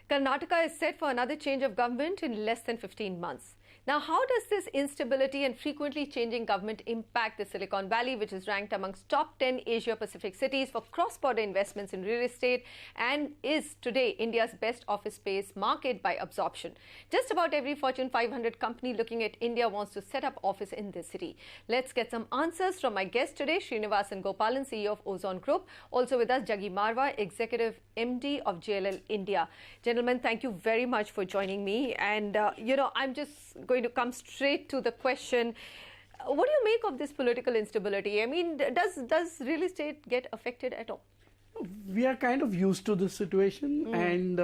Karnataka is set for another change of government in less than 15 months. Now, how does this instability and frequently changing government impact the Silicon Valley, which is ranked amongst top 10 Asia-Pacific cities for cross-border investments in real estate and is today India's best office space market by absorption? Just about every Fortune 500 company looking at India wants to set up office in this city. Let's get some answers from my guest today, Srinivasan Gopalan, CEO of Ozone Group. Also with us, Jaggi Marwa, Executive MD of JLL India. Gentlemen, thank you very much for joining me. And, I'm just going to come straight to the question. What do you make of this political instability? I mean, does real estate get affected at all? We are kind of used to this situation, and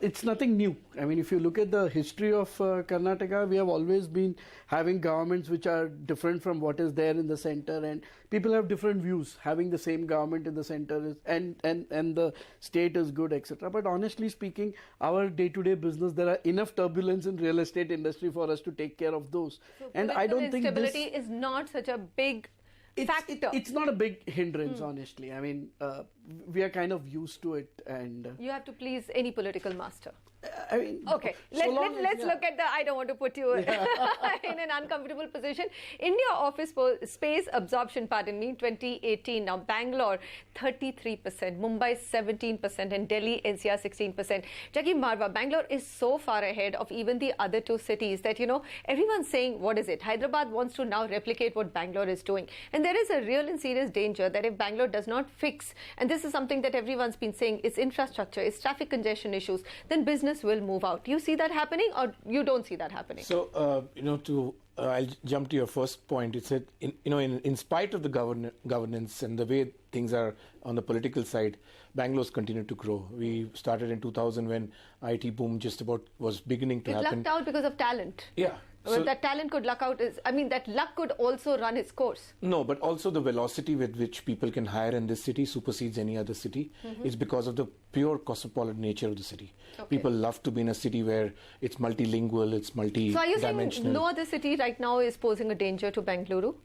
it's nothing new. I mean, if you look at the history of Karnataka, we have always been having governments which are different from what is there in the center, and people have different views. Having the same government in the center is, and the state is good, etc. But honestly speaking, our day-to-day business, there are enough turbulence in real estate industry for us to take care of those. So and I don't think instability is not such a big factor. It's not a big hindrance, honestly. I mean, we are kind of used to it, and you have to please any political master. I mean, okay, let's look at the, I don't want to put you in an uncomfortable position. India office space absorption, 2018. Now, Bangalore, 33%, Mumbai, 17%, and Delhi, NCR, 16%. Jaggi Marwa, Bangalore is so far ahead of even the other two cities that, everyone's saying, what is it? Hyderabad wants to now replicate what Bangalore is doing. And there is a real and serious danger that if Bangalore does not fix, and this is something that everyone's been saying, it's infrastructure, it's traffic congestion issues, then business will move out. Do you see that happening, or you don't see that happening? So, I'll jump to your first point. It's that, in spite of the governance and the way things are on the political side, Bangalore's continued to grow. We started in 2000 when IT boom just about was beginning to happen. It lucked out because of talent. Yeah. Well, that talent could luck out that luck could also run its course. No, but also the velocity with which people can hire in this city supersedes any other city. It's because of the pure cosmopolitan nature of the city. Okay. People love to be in a city where it's multilingual, it's multi-dimensional. So are you saying no other city right now is posing a danger to Bengaluru?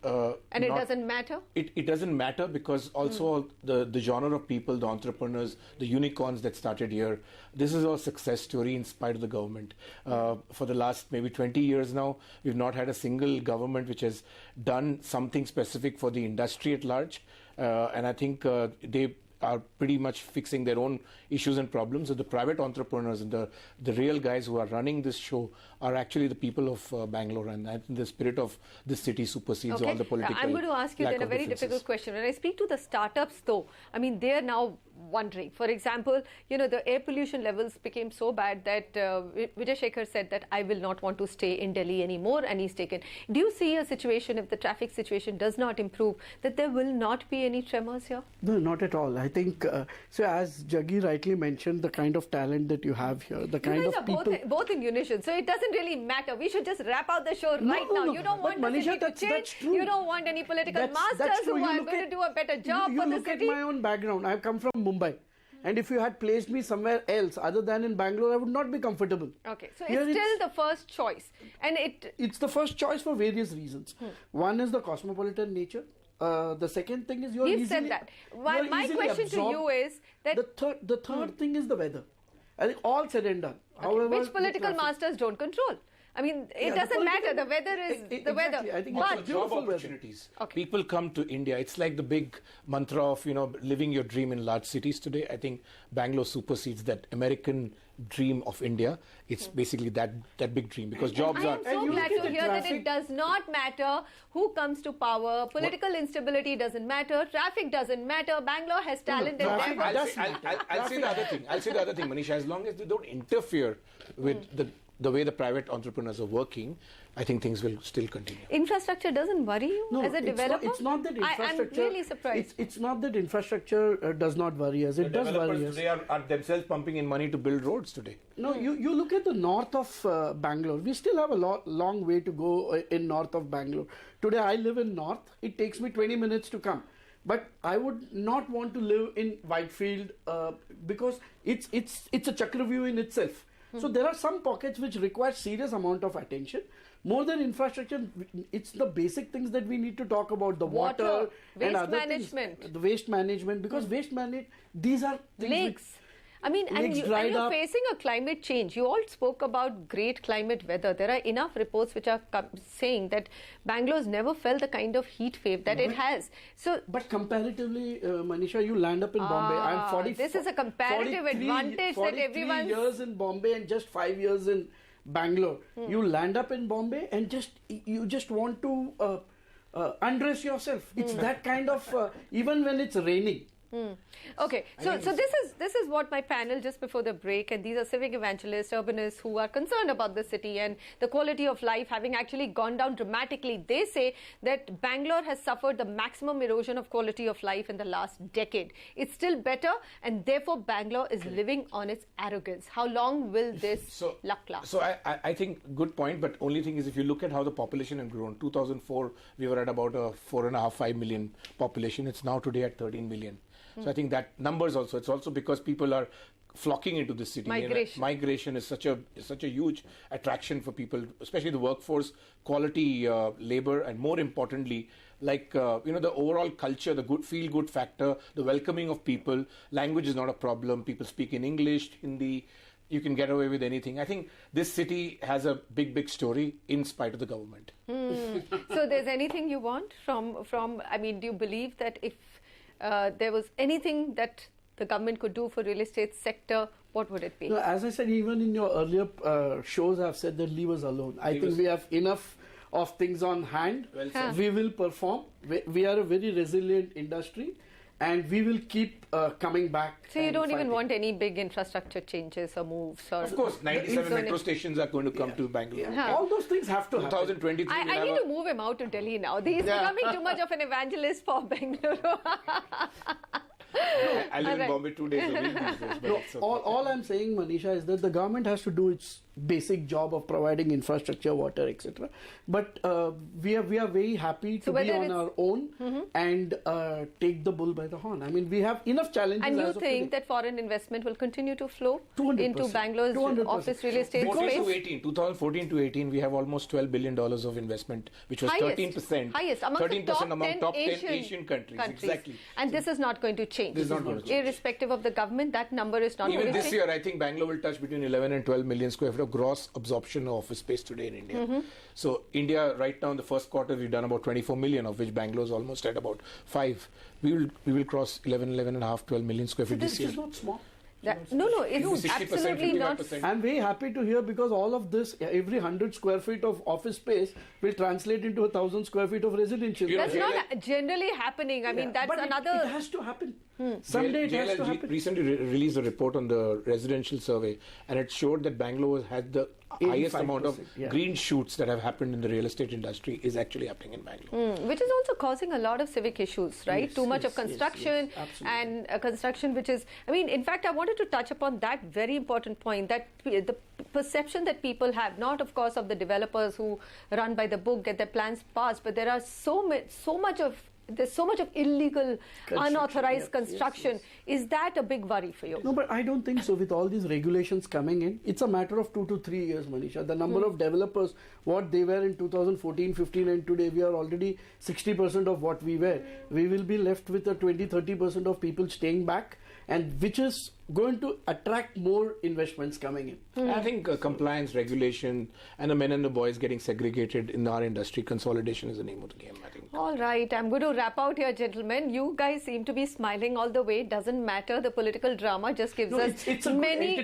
And it doesn't matter? It doesn't matter because also the genre of people, the entrepreneurs, the unicorns that started here, this is a success story in spite of the government. For the last maybe 20 years now, we've not had a single government which has done something specific for the industry at large. And I think they are pretty much fixing their own issues and problems. So the private entrepreneurs and the real guys who are running this show are actually the people of Bangalore, and I think the spirit of this city supersedes all the political. I'm going to ask you then a very difficult question. When I speak to the startups, though, I mean, they're now wondering. For example, the air pollution levels became so bad that Vijay Shekhar said that I will not want to stay in Delhi anymore, and he's taken. Do you see a situation, if the traffic situation does not improve, that there will not be any tremors here? No, not at all. I think, so as Jaggi rightly mentioned, the kind of talent that you have here, the kind of people... both in unison, so it doesn't really matter. We should just wrap out the show now. You don't want the city to change. You don't want any political masters who are going to do a better job for the city. You look at my own background. I've come from Mumbai. And if you had placed me somewhere else other than in Bangalore, I would not be comfortable. Okay, so it's still the first choice. And it's the first choice for various reasons. One is the cosmopolitan nature. The second thing is you're said that. My question to you is that... The third thing is the weather. I think all said and done. Okay. However, which political masters don't control? I mean, it doesn't matter. The weather is the weather. I think but job opportunities. Okay. People come to India. It's like the big mantra of, living your dream in large cities today. I think Bangalore supersedes that American dream of India. It's basically that big dream because jobs are... I am so glad to hear that it does not matter who comes to power. Political instability doesn't matter. Traffic doesn't matter. Bangalore has talent. I'll say the other thing, Manisha. As long as they don't interfere with the way the private entrepreneurs are working, I think things will still continue. Infrastructure doesn't worry you as a developer? It's not that infrastructure... I'm really surprised. It's not that infrastructure does not worry us. It does worry us. They are themselves pumping in money to build roads today. No, you look at the north of Bangalore. We still have a long way to go in north of Bangalore. Today I live in north. It takes me 20 minutes to come. But I would not want to live in Whitefield because it's a Chakraview in itself. So there are some pockets which require serious amount of attention. More than infrastructure, it's the basic things that we need to talk about. The water and other management. Things. The waste management, because waste management, these are things lakes. I mean, and you're facing a climate change. You all spoke about great climate weather. There are enough reports which are saying that Bangalore's never felt the kind of heat wave that it has. So, but comparatively, Manisha, you land up in Bombay. I'm 40. This is a comparative advantage that everyone. 43 years in Bombay and just 5 years in Bangalore. You land up in Bombay and you just want to undress yourself. It's that kind of even when it's raining. Okay, so this is what my panel just before the break, and these are civic evangelists, urbanists who are concerned about the city and the quality of life having actually gone down dramatically. They say that Bangalore has suffered the maximum erosion of quality of life in the last decade. It's still better, and therefore Bangalore is living on its arrogance. How long will this luck last? So I think good point, but only thing is if you look at how the population has grown, 2004 we were at about a 4.5-5 million population. It's now today at 13 million. So I think that numbers also, it's also because people are flocking into the city. Migration is such a huge attraction for people, especially the workforce, quality labor, and more importantly, like the overall culture, the feel-good factor, the welcoming of people. Language is not a problem. People speak in English, Hindi. You can get away with anything. I think this city has a big story in spite of the government. So there's anything you want from? I mean, do you believe that if there was anything that the government could do for real estate sector, what would it be? No, as I said, even in your earlier shows, I've said that leave us alone. I think we have enough of things on hand. Well, we will perform. We are a very resilient industry, and we will keep coming back. So you don't even want any big infrastructure changes or moves? Or of course, 97 metro stations are going to come to Bangalore. Yeah. All those things have to happen. 2023. I need to move him out to Delhi now. He's becoming too much of an evangelist for Bengaluru. I live in Bombay 2 days a week these days. But all I'm saying, Manisha, is that the government has to do its basic job of providing infrastructure, water, etc. But we are very happy to be on our own and take the bull by the horn. I mean, we have enough challenges. And you think that foreign investment will continue to flow 200%, into Bangalore's 200%. Office real estate space? 2014 to 18, we have almost $12 billion of investment, which was 13%. Highest among top 10 Asian countries. Exactly. And this is not going to change. This is not going to change. Irrespective of the government, that number is not going to change. Even this year, I think Bangalore will touch between 11 and 12 million square feet of gross absorption of office space today in India. So India, right now in the first quarter, we've done about 24 million, of which Bangalore is almost at about 5. We will cross 11.5, 12 million square feet this year. This is not small. No, it's absolutely not. I'm very happy to hear, because all of this, every 100 square feet of office space will translate into 1,000 square feet of residential. That's not generally happening. I mean, that's another. It has to happen. Someday it has to happen. Recently released a report on the residential survey, and it showed that Bangalore had the highest amount of green shoots that have happened in the real estate industry is actually happening in Bangalore. Which is also causing a lot of civic issues, right? Too much of construction and construction which is, I mean, in fact, I wanted to touch upon that very important point, that the perception that people have, not of course of the developers who run by the book, get their plans passed, but there are there's so much of illegal, unauthorized construction. Is that a big worry for you? No, but I don't think so. With all these regulations coming in, it's a matter of 2 to 3 years, Manisha. The number of developers, what they were in 2014, 15, and today we are already 60% of what we were. We will be left with a 20-30% of people staying back, and which is going to attract more investments coming in. I think compliance, regulation, and the men and the boys getting segregated in our industry, consolidation is the name of the game, I think. All right, I'm going to wrap out here, gentlemen. You guys seem to be smiling all the way. Doesn't matter. The political drama just gives us many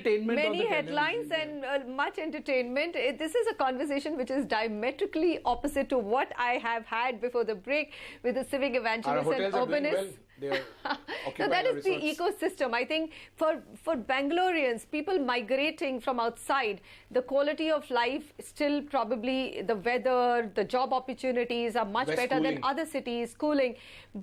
headlines and much entertainment. This is a conversation which is diametrically opposite to what I have had before the break with the civic evangelists and urbanists. So that is the ecosystem. I think for Bangaloreans, people migrating from outside, the quality of life still probably, the weather, the job opportunities are much better than other cities, schooling.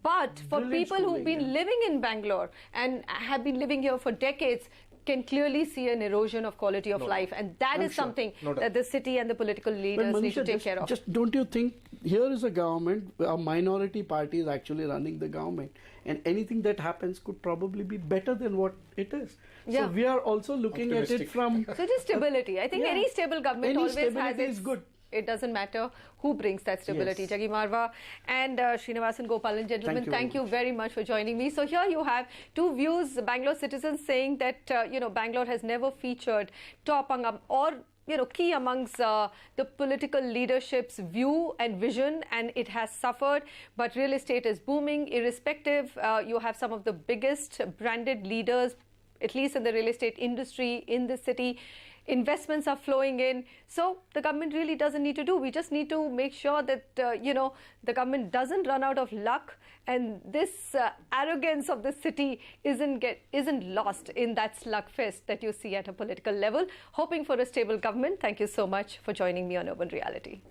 But for people who've been living in Bangalore and have been living here for decades, can clearly see an erosion of quality of life, and that is something that the city and the political leaders need to take care of. Just don't you think here is a government, a minority party is actually running the government, and anything that happens could probably be better than what it is. So we are also looking at it from... So just stability. I think any stable government always has its... is good. It doesn't matter who brings that stability. Yes. Jaggi Marwa and Srinivasan Gopalan, gentlemen, thank you very much for joining me. So here you have two views, Bangalore citizens saying that, Bangalore has never featured top or key amongst the political leadership's view and vision, and it has suffered. But real estate is booming, irrespective. You have some of the biggest branded leaders, at least in the real estate industry in the city. Investments are flowing in. So the government really doesn't need to do. We just need to make sure that, the government doesn't run out of luck, and this arrogance of the city isn't lost in that slugfest that you see at a political level. Hoping for a stable government. Thank you so much for joining me on Urban Reality.